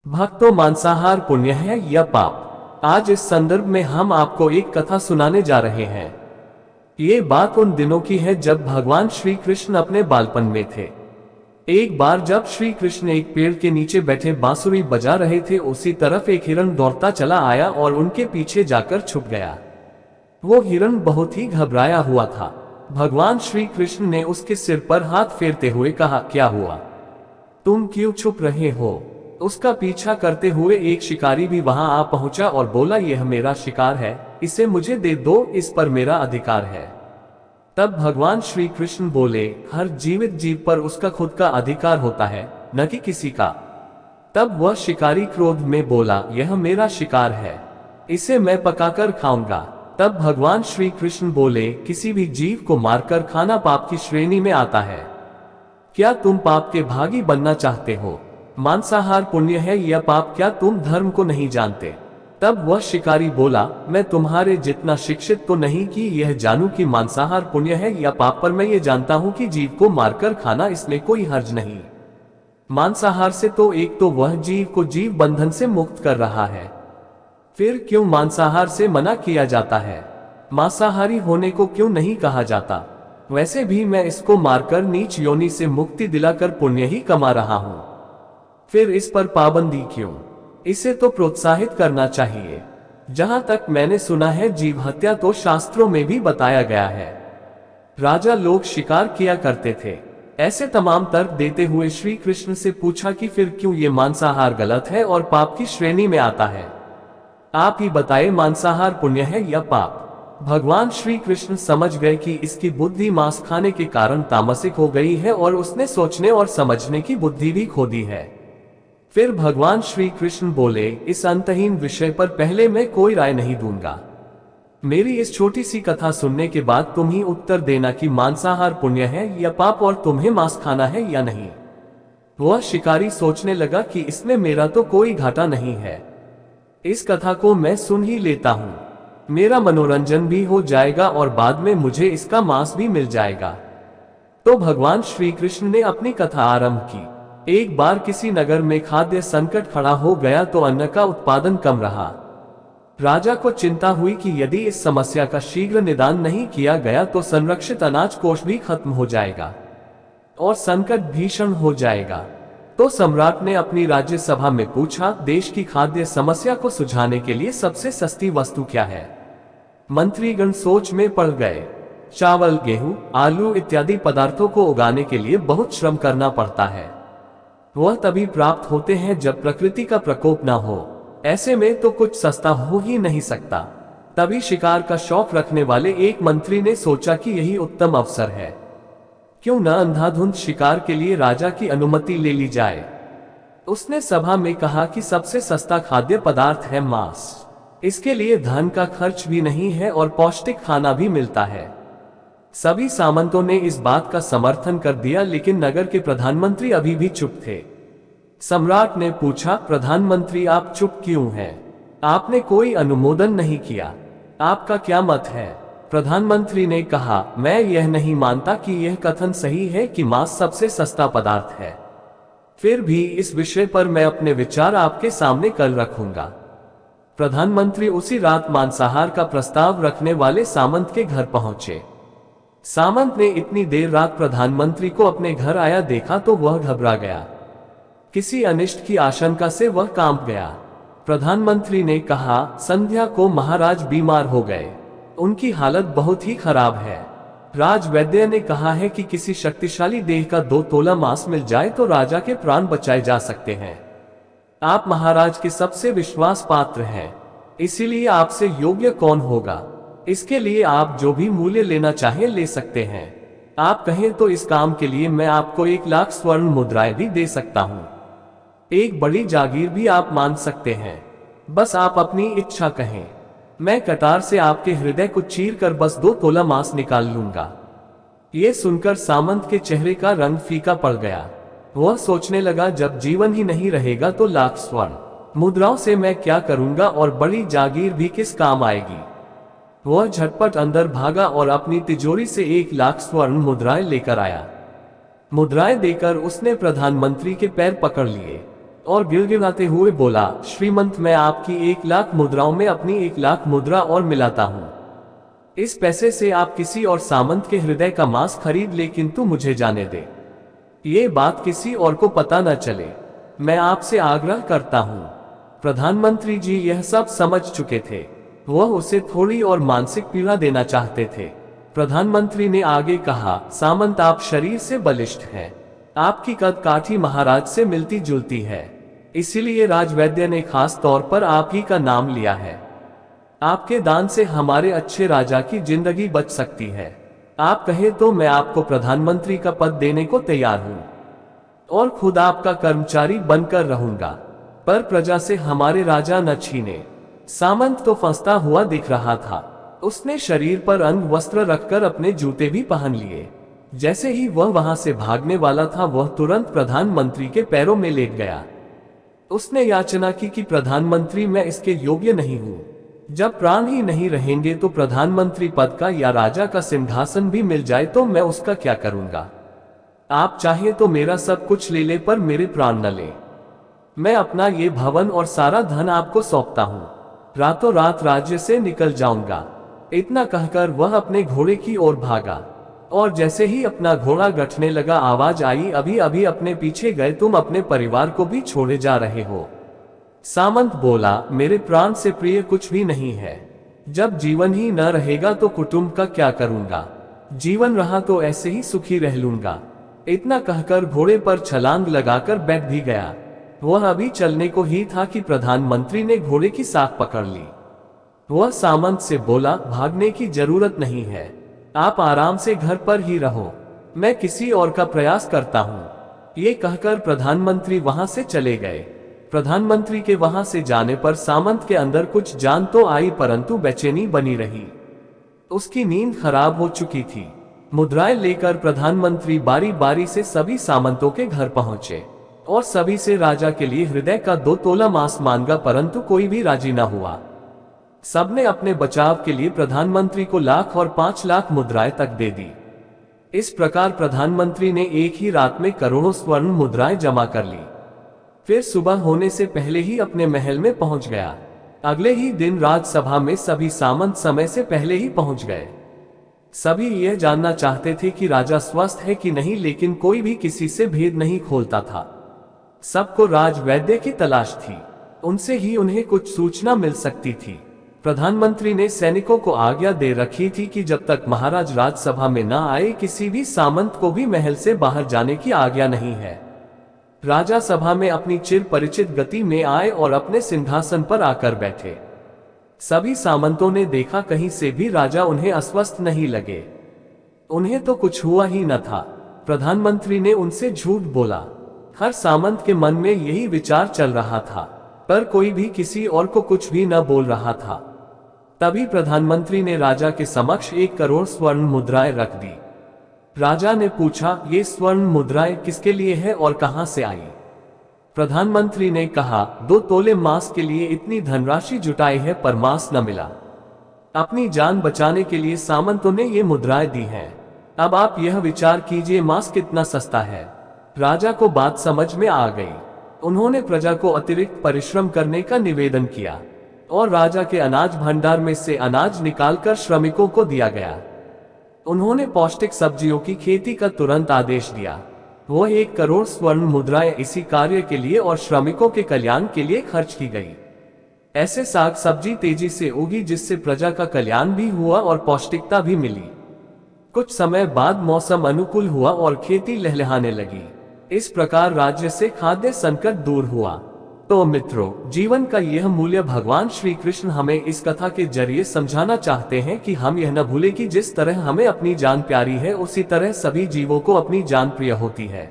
भक्तों, मांसाहार पुण्य है या पाप? आज इस संदर्भ में हम आपको एक कथा सुनाने जा रहे हैं। ये बात उन दिनों की है जब भगवान श्री कृष्ण अपने बालपन में थे। एक बार जब श्री कृष्ण एक पेड़ के नीचे बैठे बांसुरी बजा रहे थे, उसी तरफ एक हिरण दौड़ता चला आया और उनके पीछे जाकर छुप गया। वो हिरण बहुत ही घबराया हुआ था। भगवान श्री कृष्ण ने उसके सिर पर हाथ फेरते हुए कहा, क्या हुआ? तुम क्यों छुप रहे हो? उसका पीछा करते हुए एक शिकारी भी वहां आ पहुंचा और बोला, यह मेरा शिकार है, इसे मुझे दे दो, इस पर मेरा अधिकार है। तब भगवान श्री कृष्ण बोले, हर जीवित जीव पर उसका खुद का अधिकार होता है, न कि किसी का। तब वह शिकारी क्रोध में बोला, यह मेरा शिकार है, इसे मैं पकाकर खाऊंगा। तब भगवान श्री कृष्ण बोले, किसी भी जीव को मारकर खाना पाप की श्रेणी में आता है। क्या तुम पाप के भागी बनना चाहते हो? मांसाहार पुण्य है या पाप? क्या तुम धर्म को नहीं जानते? तब वह शिकारी बोला, मैं तुम्हारे जितना शिक्षित तो नहीं कि यह जानूं कि मांसाहार पुण्य है या पाप, पर मैं ये जानता हूं कि जीव को मारकर खाना, इसमें कोई हर्ज नहीं। मांसाहार से तो एक तो वह जीव को जीव बंधन से मुक्त कर रहा है, फिर क्यों मांसाहार से मना किया जाता है? मांसाहारी होने को क्यों नहीं कहा जाता? वैसे भी मैं इसको मारकर नीच योनि से मुक्ति दिलाकर पुण्य ही कमा रहा हूं, फिर इस पर पाबंदी क्यों? इसे तो प्रोत्साहित करना चाहिए। जहां तक मैंने सुना है, जीव हत्या तो शास्त्रों में भी बताया गया है। राजा लोग शिकार किया करते थे। ऐसे तमाम तर्क देते हुए श्री कृष्ण से पूछा कि फिर क्यों ये मांसाहार गलत है और पाप की श्रेणी में आता है? आप ही बताए, मांसाहार पुण्य है या पाप? भगवान श्री कृष्ण समझ गए कि इसकी बुद्धि मांस खाने के कारण तामसिक हो गई है और उसने सोचने और समझने की बुद्धि भी खो दी है। फिर भगवान श्री कृष्ण बोले, इस अंतहीन विषय पर पहले मैं कोई राय नहीं दूंगा। मेरी इस छोटी सी कथा सुनने के बाद तुम ही उत्तर देना कि मांसाहार पुण्य है या पाप और तुम्हें मांस खाना है या नहीं। वह शिकारी सोचने लगा कि इसमें मेरा तो कोई घाटा नहीं है, इस कथा को मैं सुन ही लेता हूँ, मेरा मनोरंजन भी हो जाएगा और बाद में मुझे इसका मांस भी मिल जाएगा। तो भगवान श्री कृष्ण ने अपनी कथा आरंभ की। एक बार किसी नगर में खाद्य संकट खड़ा हो गया तो अन्न का उत्पादन कम रहा। राजा को चिंता हुई कि यदि इस समस्या का शीघ्र निदान नहीं किया गया तो संरक्षित अनाज कोष भी खत्म हो जाएगा और संकट भीषण हो जाएगा। तो सम्राट ने अपनी राज्यसभा में पूछा, देश की खाद्य समस्या को सुझाने के लिए सबसे सस्ती वस्तु क्या है? मंत्रीगण सोच में पड़ गए। चावल, गेहूं, आलू इत्यादि पदार्थों को उगाने के लिए बहुत श्रम करना पड़ता है। वह तभी प्राप्त होते हैं जब प्रकृति का प्रकोप न हो। ऐसे में तो कुछ सस्ता हो ही नहीं सकता। तभी शिकार का शौक रखने वाले एक मंत्री ने सोचा कि यही उत्तम अवसर है, क्यों न अंधाधुंध शिकार के लिए राजा की अनुमति ले ली जाए। उसने सभा में कहा कि सबसे सस्ता खाद्य पदार्थ है मांस। इसके लिए धन का खर्च भी नहीं है और पौष्टिक खाना भी मिलता है। सभी सामंतों ने इस बात का समर्थन कर दिया, लेकिन नगर के प्रधानमंत्री अभी भी चुप थे। सम्राट ने पूछा, प्रधानमंत्री आप चुप क्यों हैं? आपने कोई अनुमोदन नहीं किया, आपका क्या मत है? प्रधानमंत्री ने कहा, मैं यह नहीं मानता कि यह कथन सही है कि मांस सबसे सस्ता पदार्थ है। फिर भी इस विषय पर मैं अपने विचार आपके सामने कल रखूंगा। प्रधानमंत्री उसी रात मांसाहार का प्रस्ताव रखने वाले सामंत के घर पहुंचे। सामंत ने इतनी देर रात प्रधानमंत्री को अपने घर आया देखा तो वह घबरा गया। किसी अनिष्ट की आशंका से वह कांप गया। प्रधानमंत्री ने कहा, संध्या को महाराज बीमार हो गए, उनकी हालत बहुत ही खराब है। राजवैद्य ने कहा है कि किसी शक्तिशाली देह का 2 तोला मांस मिल जाए तो राजा के प्राण बचाए जा सकते हैं। आप महाराज के सबसे विश्वास पात्र हैं, इसीलिए आपसे योग्य कौन होगा? इसके लिए आप जो भी मूल्य लेना चाहें ले सकते हैं। आप कहें तो इस काम के लिए मैं आपको 1 लाख स्वर्ण मुद्राएं भी दे सकता हूं। एक बड़ी जागीर भी आप मान सकते हैं, बस आप अपनी इच्छा कहें। मैं कटार से आपके हृदय को चीर कर बस 2 तोला मांस निकाल लूंगा। ये सुनकर सामंत के चेहरे का रंग फीका पड़ गया। वह सोचने लगा, जब जीवन ही नहीं रहेगा तो लाख स्वर्ण मुद्राओं से मैं क्या करूंगा और बड़ी जागीर भी किस काम आएगी। वह झटपट अंदर भागा और अपनी तिजोरी से 1 लाख स्वर्ण मुद्राएं लेकर आया। मुद्राएं देकर उसने प्रधानमंत्री के पैर पकड़ लिए और गिड़गिड़ाते हुए बोला, श्रीमंत, मैं आपकी 1,00,000 मुद्राओं में अपनी 1,00,000 मुद्रा और मिलाता हूं। इस पैसे से आप किसी और सामंत के हृदय का मांस खरीद ले, किंतु मुझे जाने दे। ये बात किसी और को पता न चले। मैं आपसे आग्रह करता हूं। प्रधानमंत्री जी यह सब समझ चुके थे। वह उसे थोड़ी और मानसिक पीड़ा देना चाहते थे। प्रधानमंत्री ने आगे कहा, सामंत, आप शरीर से बलिष्ठ हैं। आपकी कद काठी महाराज से मिलती जुलती है। इसीलिए राजवैद्य ने खास तौर पर आप ही का नाम लिया है। आपके दान से हमारे अच्छे राजा की जिंदगी बच सकती है। आप कहे तो मैं आपको प्रधानमंत्री का पद देने को तैयार हूं और खुद आपका कर्मचारी बनकर रहूंगा, पर प्रजा से हमारे राजा न छीने। सामंत तो फंसता हुआ दिख रहा था। उसने शरीर पर अंग वस्त्र रखकर अपने जूते भी पहन लिए। जैसे ही वह वहां से भागने वाला था, वह तुरंत प्रधानमंत्री के पैरों में लेट गया। उसने याचना की कि प्रधानमंत्री, मैं इसके योग्य नहीं हूं। जब प्राण ही नहीं रहेंगे तो प्रधानमंत्री पद का या राजा का सिंहासन भी मिल जाए तो मैं उसका क्या करूंगा। आप चाहे तो मेरा सब कुछ ले ले, पर मेरे प्राण न ले। मैं अपना ये भवन और सारा धन आपको सौंपता हूं। रातों रात राज्य से निकल जाऊंगा। इतना कहकर वह अपने घोड़े की ओर भागा और जैसे ही अपना घोड़ा गठने लगा, आवाज आई, अभी अभी अपने पीछे गए तुम अपने परिवार को भी छोड़े जा रहे हो। सामंत बोला, मेरे प्राण से प्रिय कुछ भी नहीं है। जब जीवन ही न रहेगा तो कुटुंब का क्या करूंगा। जीवन रहा तो ऐसे ही सुखी रह लूंगा। इतना कहकर घोड़े पर छलांग लगाकर बैठ भी गया। वह अभी चलने को ही था कि प्रधानमंत्री ने घोड़े की साख पकड़ ली। वह सामंत से बोला, भागने की जरूरत नहीं है। आप आराम से घर पर ही रहो। मैं किसी और का प्रयास करता हूं। ये कहकर प्रधानमंत्री वहां से चले गए। प्रधानमंत्री के वहां से जाने पर सामंत के अंदर कुछ जान तो आई, परंतु बेचैनी बनी रही। उसकी नींद खराब हो चुकी थी। मुद्राएं लेकर प्रधानमंत्री बारी बारी से सभी सामंतों के घर पहुंचे और सभी से राजा के लिए हृदय का 2 तोला मांस मांगा, परंतु कोई भी राजी न हुआ। सबने अपने बचाव के लिए प्रधानमंत्री को 1,00,000 और 5,00,000 मुद्राएं तक दे दी। इस प्रकार प्रधानमंत्री ने एक ही रात में करोड़ों स्वर्ण मुद्राएं जमा कर ली। फिर सुबह होने से पहले ही अपने महल में पहुंच गया। अगले ही दिन राज्यसभा में सभी सामंत समय से पहले ही पहुंच गए। सभी यह जानना चाहते थे कि राजा स्वस्थ है कि नहीं, लेकिन कोई भी किसी से भेद नहीं खोलता था। सबको राजवैद्य की तलाश थी। उनसे ही उन्हें कुछ सूचना मिल सकती थी। प्रधानमंत्री ने सैनिकों को आज्ञा दे रखी थी कि जब तक महाराज राज्यसभा में न आए, किसी भी सामंत को भी महल से बाहर जाने की आज्ञा नहीं है। राजा सभा में अपनी चिर परिचित गति में आए और अपने सिंहासन पर आकर बैठे। सभी सामंतों ने देखा, कहीं से भी राजा उन्हें अस्वस्थ नहीं लगे। उन्हें तो कुछ हुआ ही न था। प्रधानमंत्री ने उनसे झूठ बोला। हर सामंत के मन में यही विचार चल रहा था, पर कोई भी किसी और को कुछ भी न बोल रहा था। तभी प्रधानमंत्री ने राजा के समक्ष 1 करोड़ स्वर्ण मुद्राएं रख दी। राजा ने पूछा, ये स्वर्ण मुद्राएं किसके लिए है और कहां से आई? प्रधानमंत्री ने कहा, 2 तोले मांस के लिए इतनी धनराशि जुटाई है, पर मांस न मिला। अपनी जान बचाने के लिए सामंतों ने ये मुद्राएं दी हैं। अब आप यह विचार कीजिए, मांस कितना सस्ता है। राजा को बात समझ में आ गई। उन्होंने प्रजा को अतिरिक्त परिश्रम करने का निवेदन किया और राजा के अनाज भंडार में से अनाज निकालकर श्रमिकों को दिया गया। उन्होंने पौष्टिक सब्जियों की खेती का तुरंत आदेश दिया। वह 1 करोड़ स्वर्ण मुद्राएं इसी कार्य के लिए और श्रमिकों के कल्याण के लिए खर्च की गई। ऐसे साग सब्जी तेजी से उगी जिससे प्रजा का कल्याण भी हुआ और पौष्टिकता भी मिली। कुछ समय बाद मौसम अनुकूल हुआ और खेती लहलहाने लगी। इस प्रकार राज्य से खाद्य संकट दूर हुआ। तो मित्रों, जीवन का यह मूल्य भगवान श्री कृष्ण हमें इस कथा के जरिए समझाना चाहते हैं कि हम यह न भूलें कि जिस तरह हमें अपनी जान प्यारी है, उसी तरह सभी जीवों को अपनी जान प्रिय होती है।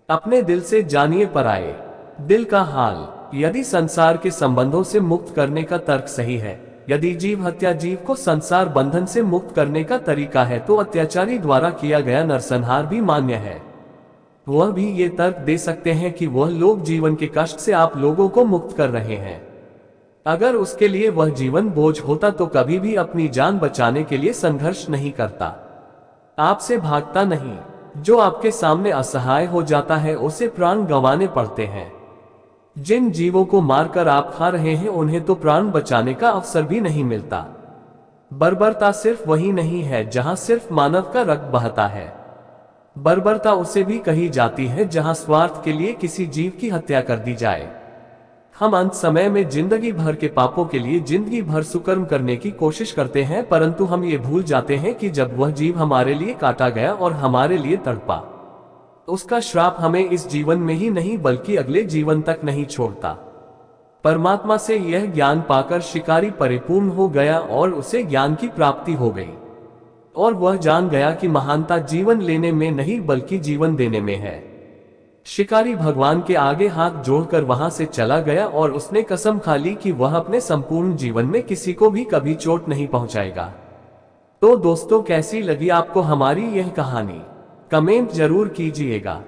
अपने दिल से जानिए पराये दिल का हाल। यदि संसार के संबंधों से मुक्त करने का तर्क सही है, यदि जीव हत्या जीव को संसार बंधन से मुक्त करने का तरीका है, तो अत्याचारी द्वारा किया गया नरसंहार भी मान्य है। वह भी ये तर्क दे सकते हैं कि वह लोग जीवन के कष्ट से आप लोगों को मुक्त कर रहे हैं। अगर उसके लिए वह जीवन बोझ होता तो कभी भी अपनी जान बचाने के लिए संघर्ष नहीं करता, आपसे भागता नहीं। जो आपके सामने असहाय हो जाता है, उसे प्राण गंवाने पड़ते हैं। जिन जीवों को मारकर आप खा रहे हैं उन्हें तो प्राण बचाने का अवसर भी नहीं मिलता। बर्बरता सिर्फ वही नहीं है जहां सिर्फ मानव का रक्त बहता है। बर्बरता उसे भी कही जाती है जहां स्वार्थ के लिए किसी जीव की हत्या कर दी जाए। हम अंत समय में जिंदगी भर के पापों के लिए जिंदगी भर सुकर्म करने की कोशिश करते हैं, परंतु हम ये भूल जाते हैं कि जब वह जीव हमारे लिए काटा गया और हमारे लिए तड़पा, उसका श्राप हमें इस जीवन में ही नहीं बल्कि अगले जीवन तक नहीं छोड़ता। परमात्मा से यह ज्ञान पाकर शिकारी परिपूर्ण हो गया और उसे ज्ञान की प्राप्ति हो गई, और वह जान गया कि महानता जीवन लेने में नहीं बल्कि जीवन देने में है। शिकारी भगवान के आगे हाथ जोड़कर वहां से चला गया और उसने कसम खा ली कि वह अपने संपूर्ण जीवन में किसी को भी कभी चोट नहीं पहुंचाएगा। तो दोस्तों, कैसी लगी आपको हमारी यह कहानी? कमेंट जरूर कीजिएगा।